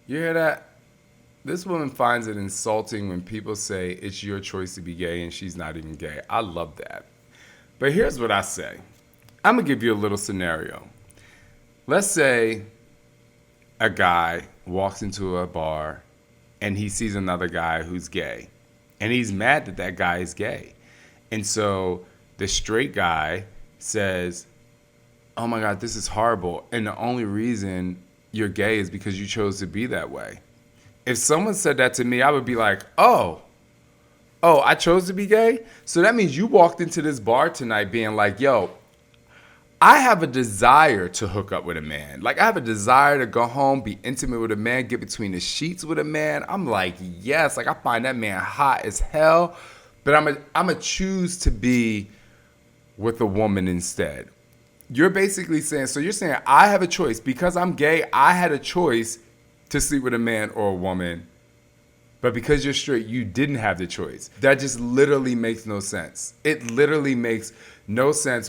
You hear that? This woman finds it insulting when people say it's your choice to be gay and she's not even gay. I love that. But here's what I say. I'm going to give you a little scenario. Let's say a guy walks into a bar and he sees another guy who's gay. And he's mad that that guy is gay. And so the straight guy says, "Oh my God, this is horrible. And the only reason you're gay is because you chose to be that way." If someone said that to me, I would be like, oh, I chose to be gay? So that means you walked into this bar tonight being like, yo, I have a desire to hook up with a man. Like, I have a desire to go home, be intimate with a man, get between the sheets with a man. I'm like, yes, like I find that man hot as hell, but I'm a choose to be with a woman instead. You're basically saying, so you're saying I have a choice. Because I'm gay, I had a choice to sleep with a man or a woman. But because you're straight, you didn't have the choice. That just literally makes no sense. It literally makes no sense.